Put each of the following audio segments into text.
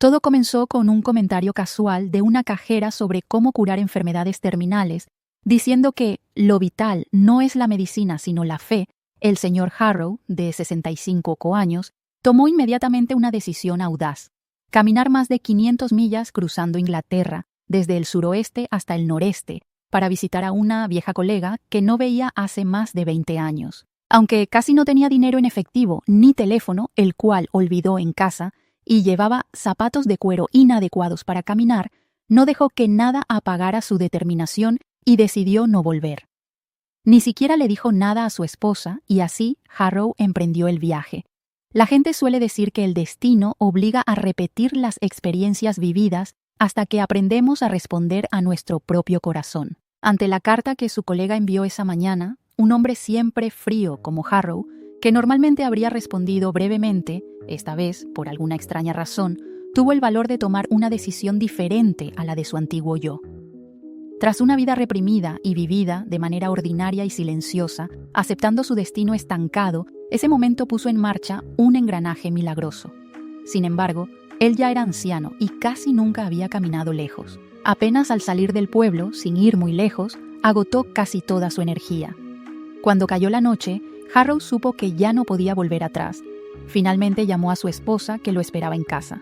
Todo comenzó con un comentario casual de una cajera sobre cómo curar enfermedades terminales, diciendo que lo vital no es la medicina sino la fe. El señor Harrow, de 65 años, tomó inmediatamente una decisión audaz: caminar más de 500 millas cruzando Inglaterra, desde el suroeste hasta el noreste, para visitar a una vieja colega que no veía hace más de 20 años. Aunque casi no tenía dinero en efectivo ni teléfono, el cual olvidó en casa, y llevaba zapatos de cuero inadecuados para caminar, no dejó que nada apagara su determinación y decidió no volver. Ni siquiera le dijo nada a su esposa y así Harrow emprendió el viaje. La gente suele decir que el destino obliga a repetir las experiencias vividas hasta que aprendemos a responder a nuestro propio corazón. Ante la carta que su colega envió esa mañana, un hombre siempre frío como Harrow, que normalmente habría respondido brevemente, esta vez, por alguna extraña razón, tuvo el valor de tomar una decisión diferente a la de su antiguo yo. Tras una vida reprimida y vivida de manera ordinaria y silenciosa, aceptando su destino estancado, ese momento puso en marcha un engranaje milagroso. Sin embargo, él ya era anciano y casi nunca había caminado lejos. Apenas al salir del pueblo, sin ir muy lejos, agotó casi toda su energía. Cuando cayó la noche, Harrow supo que ya no podía volver atrás. Finalmente llamó a su esposa, que lo esperaba en casa.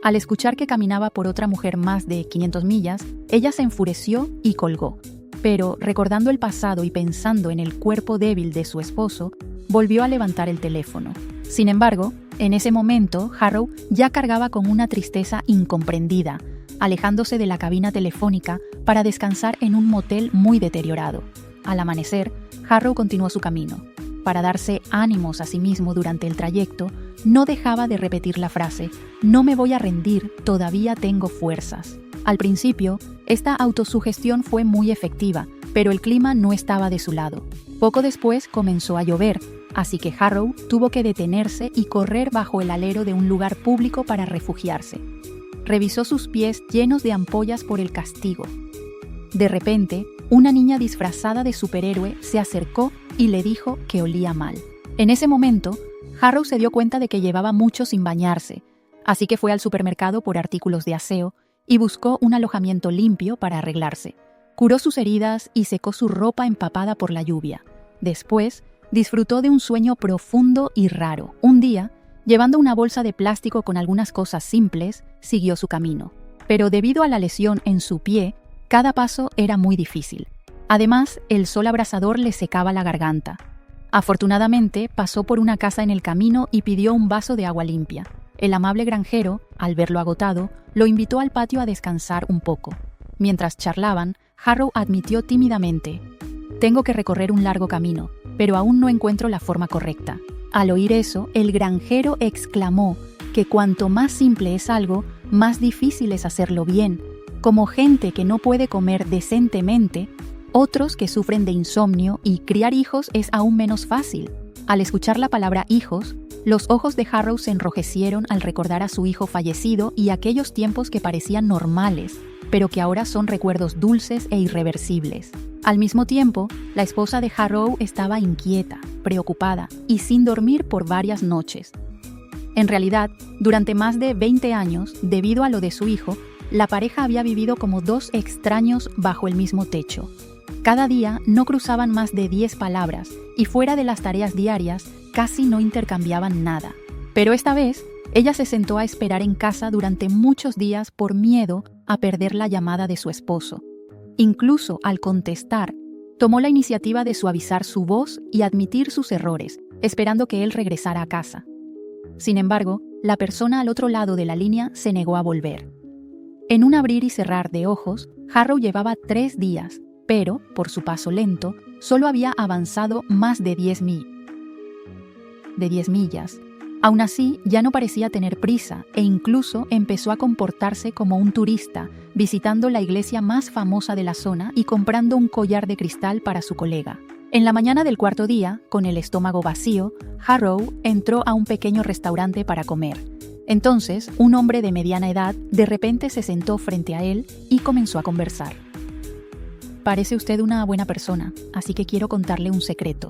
Al escuchar que caminaba por otra mujer más de 500 millas, ella se enfureció y colgó. Pero, recordando el pasado y pensando en el cuerpo débil de su esposo, volvió a levantar el teléfono. Sin embargo, en ese momento, Harrow ya cargaba con una tristeza incomprendida, alejándose de la cabina telefónica para descansar en un motel muy deteriorado. Al amanecer, Harrow continuó su camino. Para darse ánimos a sí mismo durante el trayecto, no dejaba de repetir la frase: «No me voy a rendir, todavía tengo fuerzas». Al principio, esta autosugestión fue muy efectiva, pero el clima no estaba de su lado. Poco después comenzó a llover, así que Harrow tuvo que detenerse y correr bajo el alero de un lugar público para refugiarse. Revisó sus pies llenos de ampollas por el castigo. De repente, una niña disfrazada de superhéroe se acercó y le dijo que olía mal. En ese momento, Harrow se dio cuenta de que llevaba mucho sin bañarse, así que fue al supermercado por artículos de aseo y buscó un alojamiento limpio para arreglarse. Curó sus heridas y secó su ropa empapada por la lluvia. Después, disfrutó de un sueño profundo y raro. Un día, llevando una bolsa de plástico con algunas cosas simples, siguió su camino. Pero debido a la lesión en su pie, cada paso era muy difícil. Además, el sol abrasador le secaba la garganta. Afortunadamente, pasó por una casa en el camino y pidió un vaso de agua limpia. El amable granjero, al verlo agotado, lo invitó al patio a descansar un poco. Mientras charlaban, Harrow admitió tímidamente: «Tengo que recorrer un largo camino, pero aún no encuentro la forma correcta». Al oír eso, el granjero exclamó que cuanto más simple es algo, más difícil es hacerlo bien. Como gente que no puede comer decentemente, otros que sufren de insomnio y criar hijos es aún menos fácil. Al escuchar la palabra hijos, los ojos de Harrow se enrojecieron al recordar a su hijo fallecido y aquellos tiempos que parecían normales, pero que ahora son recuerdos dulces e irreversibles. Al mismo tiempo, la esposa de Harrow estaba inquieta, preocupada y sin dormir por varias noches. En realidad, durante más de 20 años, debido a lo de su hijo, la pareja había vivido como dos extraños bajo el mismo techo. Cada día no cruzaban más de 10 palabras y fuera de las tareas diarias casi no intercambiaban nada. Pero esta vez, ella se sentó a esperar en casa durante muchos días por miedo a perder la llamada de su esposo. Incluso al contestar, tomó la iniciativa de suavizar su voz y admitir sus errores, esperando que él regresara a casa. Sin embargo, la persona al otro lado de la línea se negó a volver. En un abrir y cerrar de ojos, Harrow llevaba 3 días, pero, por su paso lento, solo había avanzado más de 10 millas. Aún así, ya no parecía tener prisa e incluso empezó a comportarse como un turista, visitando la iglesia más famosa de la zona y comprando un collar de cristal para su colega. En la mañana del 4.º día, con el estómago vacío, Harrow entró a un pequeño restaurante para comer. Entonces, un hombre de mediana edad de repente se sentó frente a él y comenzó a conversar. «Parece usted una buena persona, así que quiero contarle un secreto.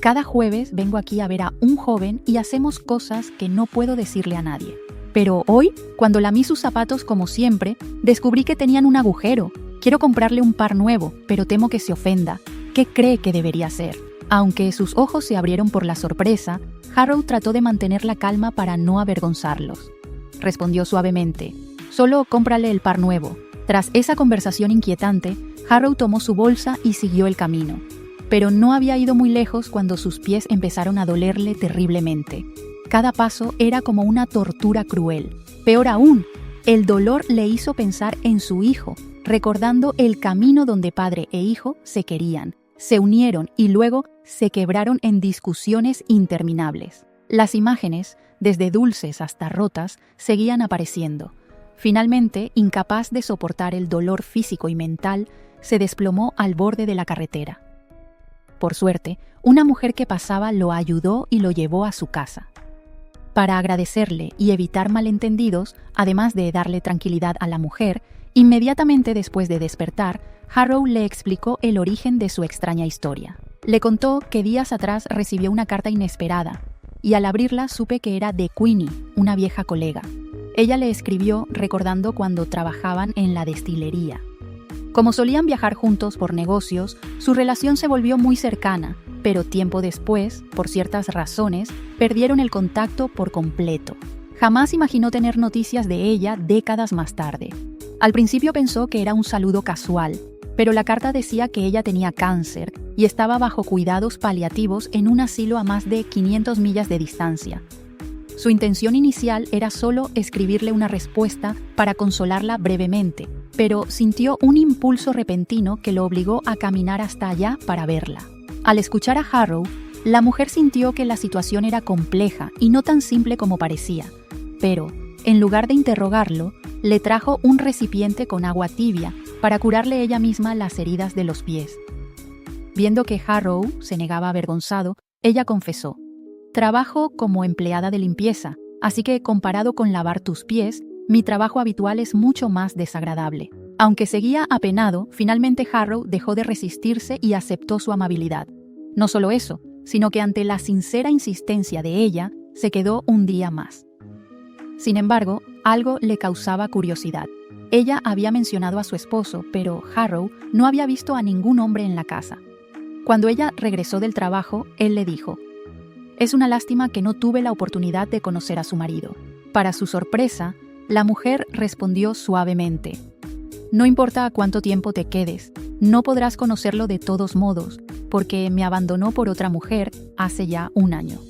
Cada jueves vengo aquí a ver a un joven y hacemos cosas que no puedo decirle a nadie. Pero hoy, cuando lamí sus zapatos como siempre, descubrí que tenían un agujero. Quiero comprarle un par nuevo, pero temo que se ofenda. ¿Qué cree que debería hacer? Aunque sus ojos se abrieron por la sorpresa, Harrow trató de mantener la calma para no avergonzarlos. Respondió suavemente: «Solo cómprale el par nuevo». Tras esa conversación inquietante, Harrow tomó su bolsa y siguió el camino. Pero no había ido muy lejos cuando sus pies empezaron a dolerle terriblemente. Cada paso era como una tortura cruel. Peor aún, el dolor le hizo pensar en su hijo, recordando el camino donde padre e hijo se querían, se unieron y luego se quebraron en discusiones interminables. Las imágenes, desde dulces hasta rotas, seguían apareciendo. Finalmente, incapaz de soportar el dolor físico y mental, se desplomó al borde de la carretera. Por suerte, una mujer que pasaba lo ayudó y lo llevó a su casa. Para agradecerle y evitar malentendidos, además de darle tranquilidad a la mujer, inmediatamente después de despertar, Harrow le explicó el origen de su extraña historia. Le contó que días atrás recibió una carta inesperada, y al abrirla supe que era de Queenie, una vieja colega. Ella le escribió recordando cuando trabajaban en la destilería. Como solían viajar juntos por negocios, su relación se volvió muy cercana, pero tiempo después, por ciertas razones, perdieron el contacto por completo. Jamás imaginó tener noticias de ella décadas más tarde. Al principio pensó que era un saludo casual, pero la carta decía que ella tenía cáncer y estaba bajo cuidados paliativos en un asilo a más de 500 millas de distancia. Su intención inicial era solo escribirle una respuesta para consolarla brevemente, pero sintió un impulso repentino que lo obligó a caminar hasta allá para verla. Al escuchar a Harrow, la mujer sintió que la situación era compleja y no tan simple como parecía, pero, en lugar de interrogarlo, le trajo un recipiente con agua tibia para curarle ella misma las heridas de los pies. Viendo que Harrow se negaba avergonzado, ella confesó: «Trabajo como empleada de limpieza, así que comparado con lavar tus pies, mi trabajo habitual es mucho más desagradable». Aunque seguía apenado, finalmente Harrow dejó de resistirse y aceptó su amabilidad. No solo eso, sino que ante la sincera insistencia de ella, se quedó un día más. Sin embargo, algo le causaba curiosidad. Ella había mencionado a su esposo, pero Harrow no había visto a ningún hombre en la casa. Cuando ella regresó del trabajo, él le dijo: «Es una lástima que no tuve la oportunidad de conocer a su marido». Para su sorpresa, la mujer respondió suavemente: «No importa cuánto tiempo te quedes, no podrás conocerlo de todos modos, porque me abandonó por otra mujer hace ya un año».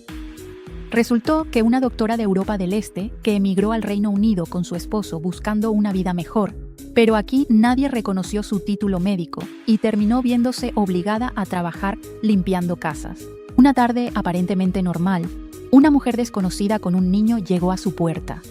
Resultó que una doctora de Europa del Este, que emigró al Reino Unido con su esposo buscando una vida mejor, pero aquí nadie reconoció su título médico y terminó viéndose obligada a trabajar limpiando casas. Una tarde aparentemente normal, una mujer desconocida con un niño llegó a su puerta.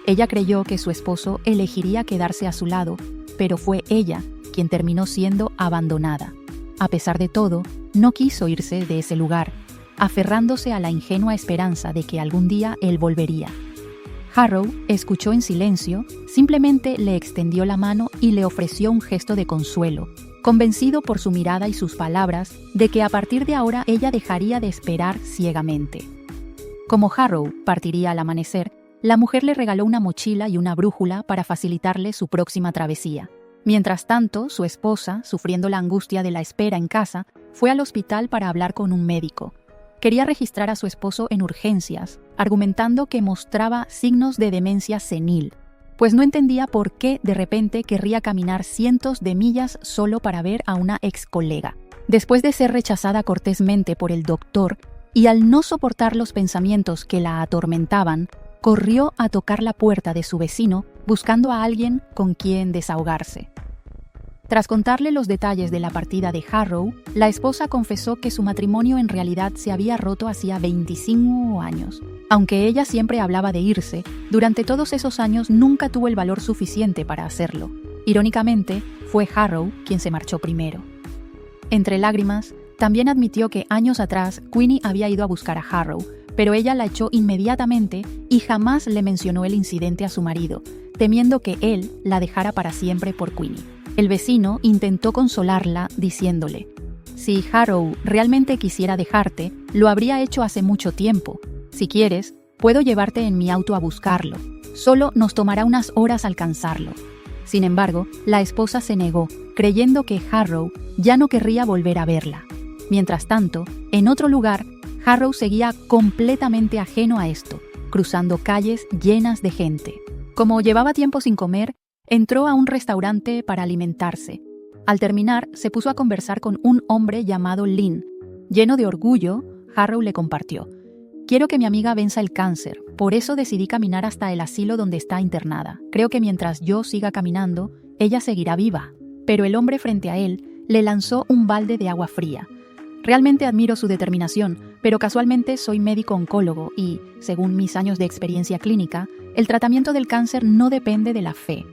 Ella creyó que su esposo elegiría quedarse a su lado, pero fue ella quien terminó siendo abandonada. A pesar de todo, no quiso irse de ese lugar, aferrándose a la ingenua esperanza de que algún día él volvería. Harrow escuchó en silencio, simplemente le extendió la mano y le ofreció un gesto de consuelo, convencido por su mirada y sus palabras de que a partir de ahora ella dejaría de esperar ciegamente. Como Harrow partiría al amanecer, la mujer le regaló una mochila y una brújula para facilitarle su próxima travesía. Mientras tanto, su esposa, sufriendo la angustia de la espera en casa, fue al hospital para hablar con un médico. Quería registrar a su esposo en urgencias, argumentando que mostraba signos de demencia senil, pues no entendía por qué de repente querría caminar cientos de millas solo para ver a una ex colega. Después de ser rechazada cortésmente por el doctor y al no soportar los pensamientos que la atormentaban, corrió a tocar la puerta de su vecino buscando a alguien con quien desahogarse. Tras contarle los detalles de la partida de Harrow, la esposa confesó que su matrimonio en realidad se había roto hacía 25 años. Aunque ella siempre hablaba de irse, durante todos esos años nunca tuvo el valor suficiente para hacerlo. Irónicamente, fue Harrow quien se marchó primero. Entre lágrimas, también admitió que años atrás Queenie había ido a buscar a Harrow, pero ella la echó inmediatamente y jamás le mencionó el incidente a su marido, temiendo que él la dejara para siempre por Queenie. El vecino intentó consolarla diciéndole: «Si Harrow realmente quisiera dejarte, lo habría hecho hace mucho tiempo. Si quieres, Puedo llevarte en mi auto a buscarlo. Solo nos tomará unas horas alcanzarlo. Sin embargo, la esposa se negó, creyendo que Harrow ya no querría volver a verla. Mientras tanto, en otro lugar, Harrow seguía completamente ajeno a esto, cruzando calles llenas de gente. Como llevaba tiempo sin comer, entró a un restaurante para alimentarse. Al terminar, se puso a conversar con un hombre llamado Lynn. Lleno de orgullo, Harrow le compartió: «Quiero que mi amiga venza el cáncer, por eso decidí caminar hasta el asilo donde está internada. Creo que mientras yo siga caminando, ella seguirá viva». Pero el hombre frente a él le lanzó un balde de agua fría. «Realmente admiro su determinación, pero casualmente soy médico oncólogo y, según mis años de experiencia clínica, el tratamiento del cáncer no depende de la fe.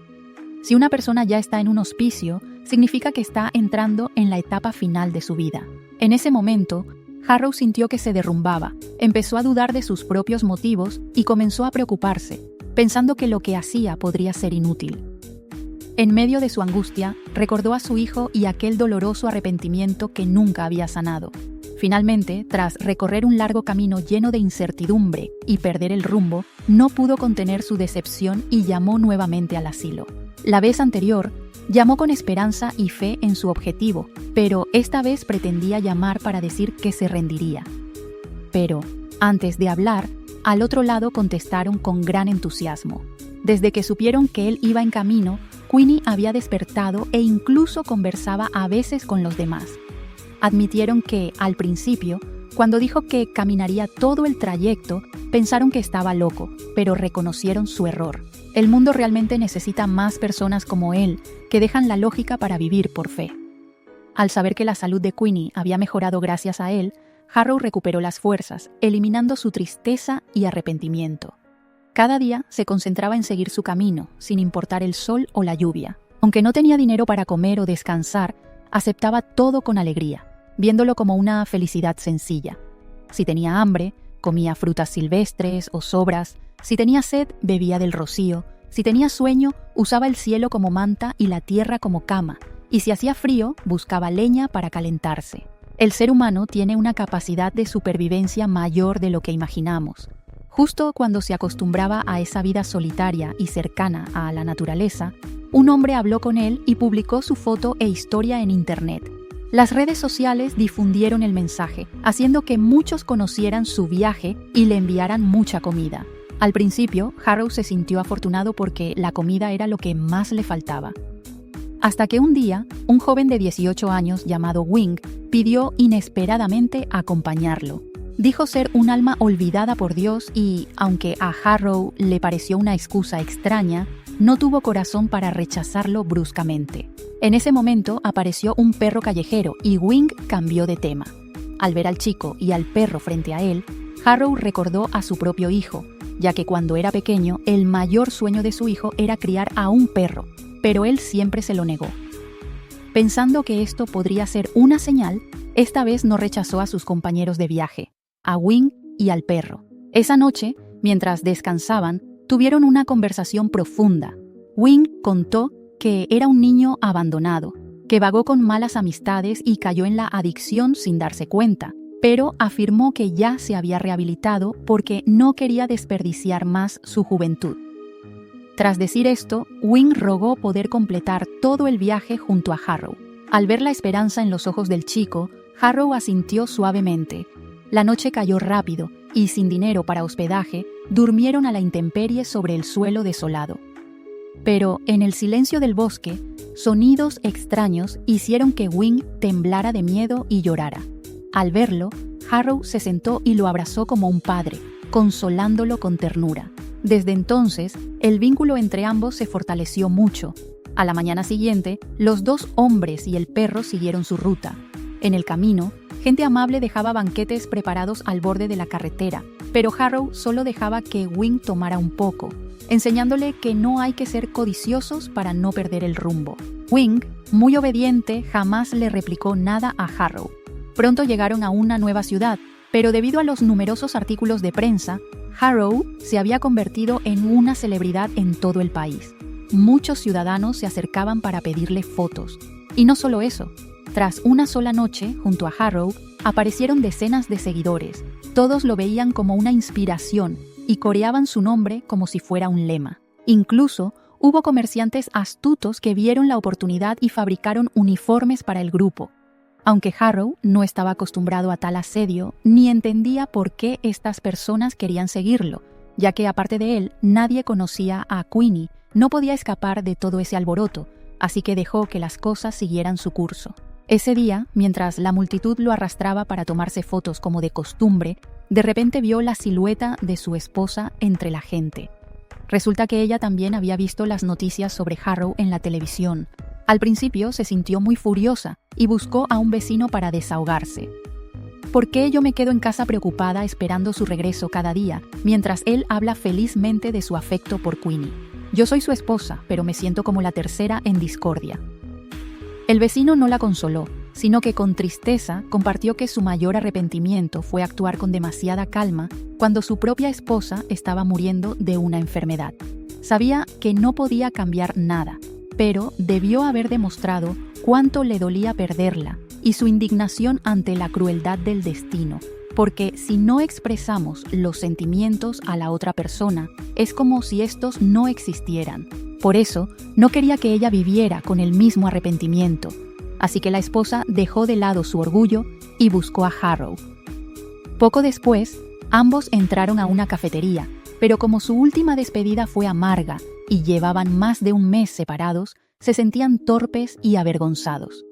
Si una persona ya está en un hospicio, significa que está entrando en la etapa final de su vida». En ese momento, Harrow sintió que se derrumbaba, empezó a dudar de sus propios motivos y comenzó a preocuparse, pensando que lo que hacía podría ser inútil. En medio de su angustia, recordó a su hijo y aquel doloroso arrepentimiento que nunca había sanado. Finalmente, tras recorrer un largo camino lleno de incertidumbre y perder el rumbo, no pudo contener su decepción y llamó nuevamente al asilo. La vez anterior, llamó con esperanza y fe en su objetivo, pero esta vez pretendía llamar para decir que se rendiría. Pero, antes de hablar, al otro lado contestaron con gran entusiasmo. Desde que supieron que él iba en camino, Queenie había despertado e incluso conversaba a veces con los demás. Admitieron que, al principio, cuando dijo que caminaría todo el trayecto, pensaron que estaba loco, pero reconocieron su error. El mundo realmente necesita más personas como él, que dejan la lógica para vivir por fe. Al saber que la salud de Queenie había mejorado gracias a él, Harrow recuperó las fuerzas, eliminando su tristeza y arrepentimiento. Cada día se concentraba en seguir su camino, sin importar el sol o la lluvia. Aunque no tenía dinero para comer o descansar, aceptaba todo con alegría, viéndolo como una felicidad sencilla. Si tenía hambre, comía frutas silvestres o sobras. Si tenía sed, bebía del rocío. Si tenía sueño, usaba el cielo como manta y la tierra como cama. Y si hacía frío, buscaba leña para calentarse. El ser humano tiene una capacidad de supervivencia mayor de lo que imaginamos. Justo cuando se acostumbraba a esa vida solitaria y cercana a la naturaleza, un hombre habló con él y publicó su foto e historia en Internet. Las redes sociales difundieron el mensaje, haciendo que muchos conocieran su viaje y le enviaran mucha comida. Al principio, Harrow se sintió afortunado porque la comida era lo que más le faltaba. Hasta que un día, un joven de 18 años llamado Wing pidió inesperadamente acompañarlo. Dijo ser un alma olvidada por Dios y, aunque a Harrow le pareció una excusa extraña, no tuvo corazón para rechazarlo bruscamente. En ese momento apareció un perro callejero y Wing cambió de tema. Al ver al chico y al perro frente a él, Harrow recordó a su propio hijo, ya que cuando era pequeño el mayor sueño de su hijo era criar a un perro, pero él siempre se lo negó. Pensando que esto podría ser una señal, esta vez no rechazó a sus compañeros de viaje, a Wing y al perro. Esa noche, mientras descansaban, tuvieron una conversación profunda. Wing contó que era un niño abandonado, que vagó con malas amistades y cayó en la adicción sin darse cuenta, pero afirmó que ya se había rehabilitado porque no quería desperdiciar más su juventud. Tras decir esto, Wing rogó poder completar todo el viaje junto a Harrow. Al ver la esperanza en los ojos del chico, Harrow asintió suavemente. La noche cayó rápido y, sin dinero para hospedaje, durmieron a la intemperie sobre el suelo desolado. Pero, en el silencio del bosque, sonidos extraños hicieron que Wing temblara de miedo y llorara. Al verlo, Harrow se sentó y lo abrazó como un padre, consolándolo con ternura. Desde entonces, el vínculo entre ambos se fortaleció mucho. A la mañana siguiente, los dos hombres y el perro siguieron su ruta. En el camino, gente amable dejaba banquetes preparados al borde de la carretera, pero Harrow solo dejaba que Wing tomara un poco, enseñándole que no hay que ser codiciosos para no perder el rumbo. Wing, muy obediente, jamás le replicó nada a Harrow. Pronto llegaron a una nueva ciudad, pero debido a los numerosos artículos de prensa, Harrow se había convertido en una celebridad en todo el país. Muchos ciudadanos se acercaban para pedirle fotos. Y no solo eso. Tras una sola noche, junto a Harrow, aparecieron decenas de seguidores. Todos lo veían como una inspiración, y coreaban su nombre como si fuera un lema. Incluso hubo comerciantes astutos que vieron la oportunidad y fabricaron uniformes para el grupo. Aunque Harrow no estaba acostumbrado a tal asedio, ni entendía por qué estas personas querían seguirlo, ya que aparte de él, nadie conocía a Queenie, no podía escapar de todo ese alboroto, así que dejó que las cosas siguieran su curso. Ese día, mientras la multitud lo arrastraba para tomarse fotos como de costumbre, de repente vio la silueta de su esposa entre la gente. Resulta que ella también había visto las noticias sobre Harrow en la televisión. Al principio se sintió muy furiosa y buscó a un vecino para desahogarse. ¿Por qué yo me quedo en casa preocupada esperando su regreso cada día, mientras él habla felizmente de su afecto por Queenie? Yo soy su esposa, pero me siento como la tercera en discordia. El vecino no la consoló, sino que con tristeza compartió que su mayor arrepentimiento fue actuar con demasiada calma cuando su propia esposa estaba muriendo de una enfermedad. Sabía que no podía cambiar nada, pero debió haber demostrado cuánto le dolía perderla y su indignación ante la crueldad del destino, porque si no expresamos los sentimientos a la otra persona, es como si estos no existieran. Por eso, no quería que ella viviera con el mismo arrepentimiento, así que la esposa dejó de lado su orgullo y buscó a Harrow. Poco después, ambos entraron a una cafetería, pero como su última despedida fue amarga y llevaban más de un mes separados, se sentían torpes y avergonzados.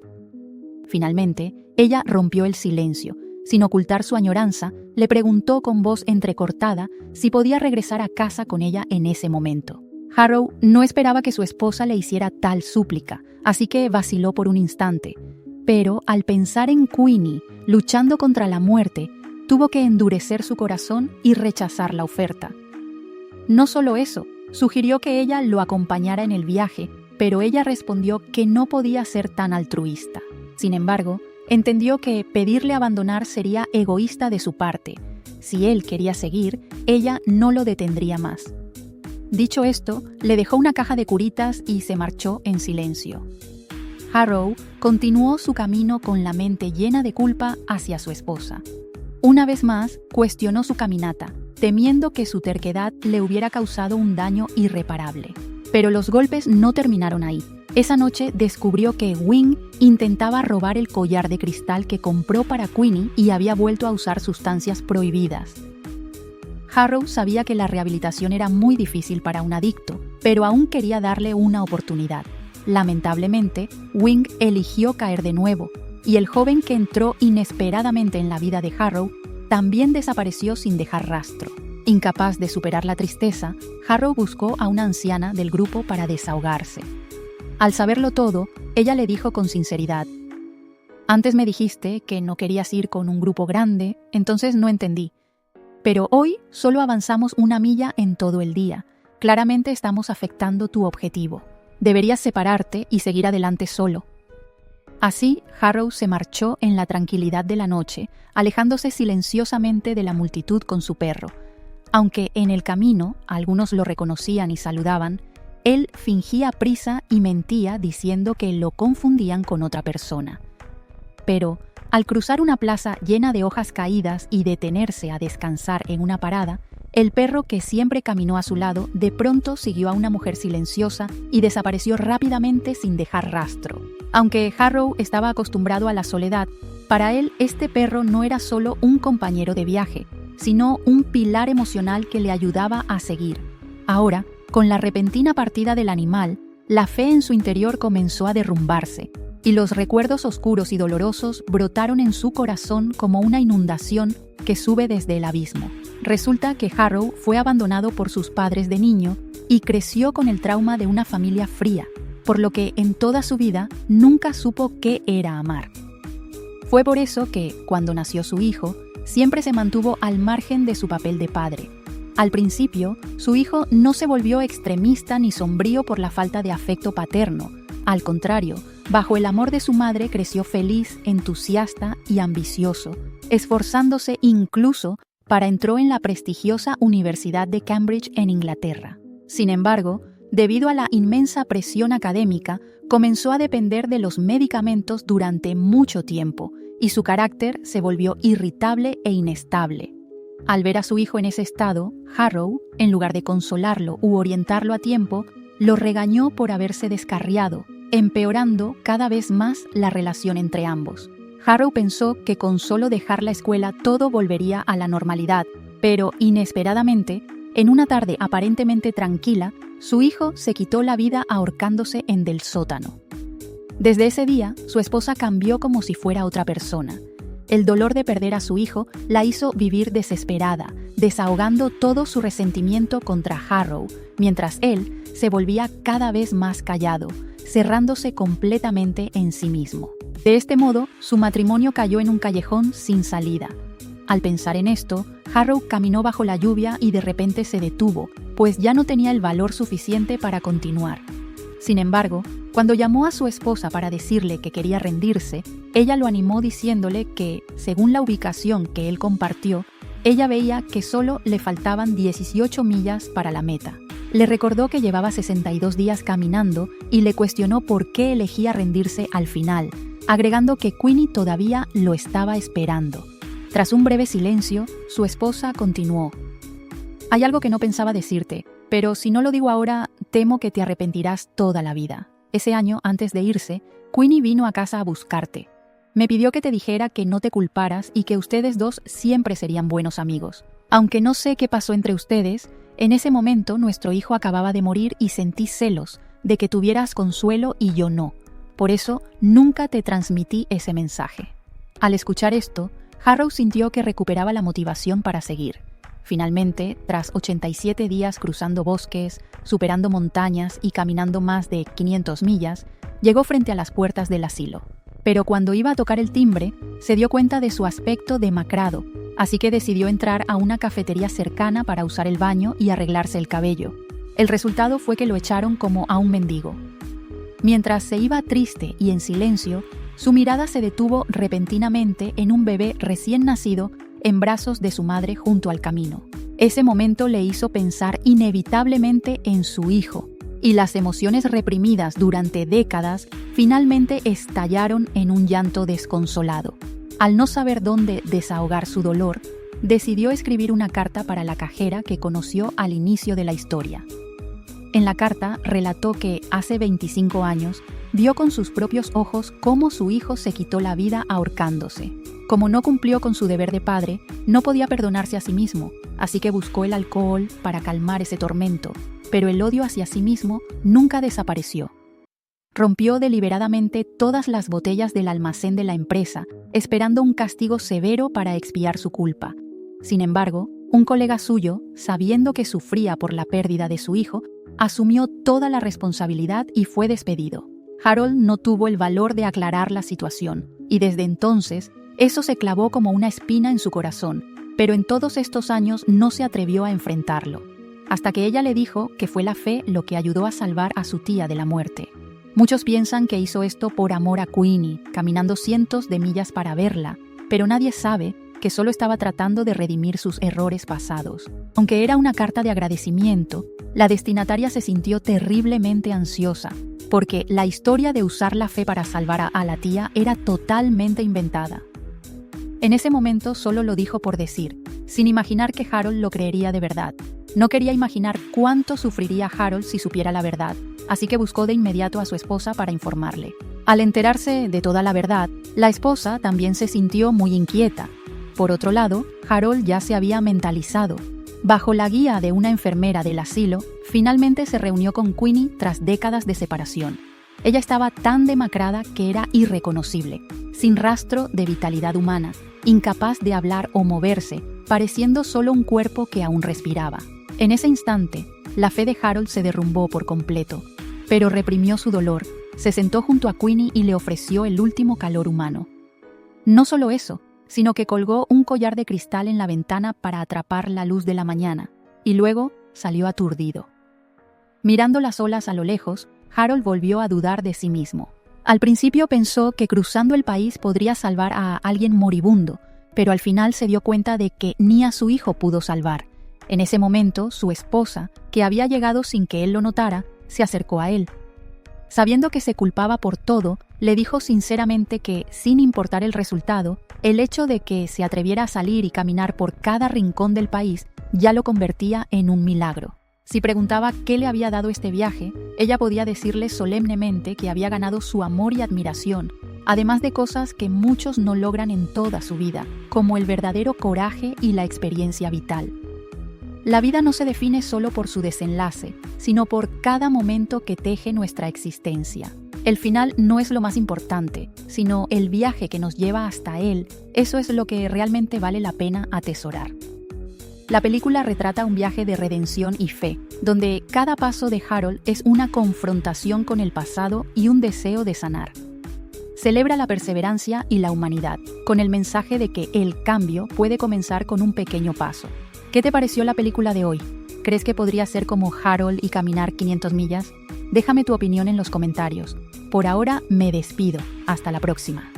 Finalmente, ella rompió el silencio. Sin ocultar su añoranza, le preguntó con voz entrecortada si podía regresar a casa con ella en ese momento. Harrow no esperaba que su esposa le hiciera tal súplica, así que vaciló por un instante. Pero al pensar en Queenie luchando contra la muerte, tuvo que endurecer su corazón y rechazar la oferta. No solo eso, sugirió que ella lo acompañara en el viaje, pero ella respondió que no podía ser tan altruista. Sin embargo, entendió que pedirle abandonar sería egoísta de su parte. Si él quería seguir, ella no lo detendría más. Dicho esto, le dejó una caja de curitas y se marchó en silencio. Harrow continuó su camino con la mente llena de culpa hacia su esposa. Una vez más, cuestionó su caminata, temiendo que su terquedad le hubiera causado un daño irreparable. Pero los golpes no terminaron ahí. Esa noche descubrió que Wing intentaba robar el collar de cristal que compró para Queenie y había vuelto a usar sustancias prohibidas. Harrow sabía que la rehabilitación era muy difícil para un adicto, pero aún quería darle una oportunidad. Lamentablemente, Wing eligió caer de nuevo, y el joven que entró inesperadamente en la vida de Harrow también desapareció sin dejar rastro. Incapaz de superar la tristeza, Harrow buscó a una anciana del grupo para desahogarse. Al saberlo todo, ella le dijo con sinceridad: «Antes me dijiste que no querías ir con un grupo grande, entonces no entendí. Pero hoy solo avanzamos una milla en todo el día. Claramente estamos afectando tu objetivo. Deberías separarte y seguir adelante solo». Así, Harrow se marchó en la tranquilidad de la noche, alejándose silenciosamente de la multitud con su perro. Aunque en el camino algunos lo reconocían y saludaban, él fingía prisa y mentía diciendo que lo confundían con otra persona. Pero, al cruzar una plaza llena de hojas caídas y detenerse a descansar en una parada, el perro que siempre caminó a su lado de pronto siguió a una mujer silenciosa y desapareció rápidamente sin dejar rastro. Aunque Harrow estaba acostumbrado a la soledad, para él este perro no era solo un compañero de viaje, sino un pilar emocional que le ayudaba a seguir. Ahora, con la repentina partida del animal, la fe en su interior comenzó a derrumbarse, y los recuerdos oscuros y dolorosos brotaron en su corazón como una inundación que sube desde el abismo. Resulta que Harrow fue abandonado por sus padres de niño y creció con el trauma de una familia fría, por lo que en toda su vida nunca supo qué era amar. Fue por eso que, cuando nació su hijo, siempre se mantuvo al margen de su papel de padre. Al principio, su hijo no se volvió extremista ni sombrío por la falta de afecto paterno. Al contrario, bajo el amor de su madre creció feliz, entusiasta y ambicioso, esforzándose incluso para entrar en la prestigiosa Universidad de Cambridge en Inglaterra. Sin embargo, debido a la inmensa presión académica, comenzó a depender de los medicamentos durante mucho tiempo y su carácter se volvió irritable e inestable. Al ver a su hijo en ese estado, Harrow, en lugar de consolarlo u orientarlo a tiempo, lo regañó por haberse descarriado, empeorando cada vez más la relación entre ambos. Harrow pensó que con solo dejar la escuela todo volvería a la normalidad, pero inesperadamente, en una tarde aparentemente tranquila, su hijo se quitó la vida ahorcándose en del sótano. Desde ese día, su esposa cambió como si fuera otra persona. El dolor de perder a su hijo la hizo vivir desesperada, desahogando todo su resentimiento contra Harrow, mientras él se volvía cada vez más callado, cerrándose completamente en sí mismo. De este modo, su matrimonio cayó en un callejón sin salida. Al pensar en esto, Harrow caminó bajo la lluvia y de repente se detuvo, pues ya no tenía el valor suficiente para continuar. Sin embargo, cuando llamó a su esposa para decirle que quería rendirse, ella lo animó diciéndole que, según la ubicación que él compartió, ella veía que solo le faltaban 18 millas para la meta. Le recordó que llevaba 62 días caminando y le cuestionó por qué elegía rendirse al final, agregando que Queenie todavía lo estaba esperando. Tras un breve silencio, su esposa continuó. «Hay algo que no pensaba decirte, pero si no lo digo ahora, temo que te arrepentirás toda la vida. Ese año, antes de irse, Queenie vino a casa a buscarte. Me pidió que te dijera que no te culparas y que ustedes dos siempre serían buenos amigos. Aunque no sé qué pasó entre ustedes, en ese momento nuestro hijo acababa de morir y sentí celos de que tuvieras consuelo y yo no. Por eso, nunca te transmití ese mensaje». Al escuchar esto, Harrow sintió que recuperaba la motivación para seguir. Finalmente, tras 87 días cruzando bosques, superando montañas y caminando más de 500 millas, llegó frente a las puertas del asilo. Pero cuando iba a tocar el timbre, se dio cuenta de su aspecto demacrado, así que decidió entrar a una cafetería cercana para usar el baño y arreglarse el cabello. El resultado fue que lo echaron como a un mendigo. Mientras se iba triste y en silencio, su mirada se detuvo repentinamente en un bebé recién nacido en brazos de su madre junto al camino. Ese momento le hizo pensar inevitablemente en su hijo, y las emociones reprimidas durante décadas finalmente estallaron en un llanto desconsolado. Al no saber dónde desahogar su dolor, decidió escribir una carta para la cajera que conoció al inicio de la historia. En la carta relató que, hace 25 años, vio con sus propios ojos cómo su hijo se quitó la vida ahorcándose. Como no cumplió con su deber de padre, no podía perdonarse a sí mismo, así que buscó el alcohol para calmar ese tormento, pero el odio hacia sí mismo nunca desapareció. Rompió deliberadamente todas las botellas del almacén de la empresa, esperando un castigo severo para expiar su culpa. Sin embargo, un colega suyo, sabiendo que sufría por la pérdida de su hijo, asumió toda la responsabilidad y fue despedido. Harold no tuvo el valor de aclarar la situación, y desde entonces, eso se clavó como una espina en su corazón, pero en todos estos años no se atrevió a enfrentarlo, hasta que ella le dijo que fue la fe lo que ayudó a salvar a su tía de la muerte. Muchos piensan que hizo esto por amor a Queenie, caminando cientos de millas para verla, pero nadie sabe que solo estaba tratando de redimir sus errores pasados. Aunque era una carta de agradecimiento, la destinataria se sintió terriblemente ansiosa, porque la historia de usar la fe para salvar a la tía era totalmente inventada. En ese momento solo lo dijo por decir, sin imaginar que Harold lo creería de verdad. No quería imaginar cuánto sufriría Harold si supiera la verdad, así que buscó de inmediato a su esposa para informarle. Al enterarse de toda la verdad, la esposa también se sintió muy inquieta. Por otro lado, Harold ya se había mentalizado. Bajo la guía de una enfermera del asilo, finalmente se reunió con Queenie tras décadas de separación. Ella estaba tan demacrada que era irreconocible, sin rastro de vitalidad humana, incapaz de hablar o moverse, pareciendo solo un cuerpo que aún respiraba. En ese instante, la fe de Harold se derrumbó por completo, pero reprimió su dolor, se sentó junto a Queenie y le ofreció el último calor humano. No solo eso, sino que colgó un collar de cristal en la ventana para atrapar la luz de la mañana, y luego salió aturdido. Mirando las olas a lo lejos, Harold volvió a dudar de sí mismo. Al principio pensó que cruzando el país podría salvar a alguien moribundo, pero al final se dio cuenta de que ni a su hijo pudo salvar. En ese momento, su esposa, que había llegado sin que él lo notara, se acercó a él. Sabiendo que se culpaba por todo, le dijo sinceramente que, sin importar el resultado, el hecho de que se atreviera a salir y caminar por cada rincón del país ya lo convertía en un milagro. Si preguntaba qué le había dado este viaje, ella podía decirle solemnemente que había ganado su amor y admiración, además de cosas que muchos no logran en toda su vida, como el verdadero coraje y la experiencia vital. La vida no se define solo por su desenlace, sino por cada momento que teje nuestra existencia. El final no es lo más importante, sino el viaje que nos lleva hasta él. Eso es lo que realmente vale la pena atesorar. La película retrata un viaje de redención y fe, donde cada paso de Harold es una confrontación con el pasado y un deseo de sanar. Celebra la perseverancia y la humanidad, con el mensaje de que el cambio puede comenzar con un pequeño paso. ¿Qué te pareció la película de hoy? ¿Crees que podría ser como Harold y caminar 500 millas? Déjame tu opinión en los comentarios. Por ahora me despido. Hasta la próxima.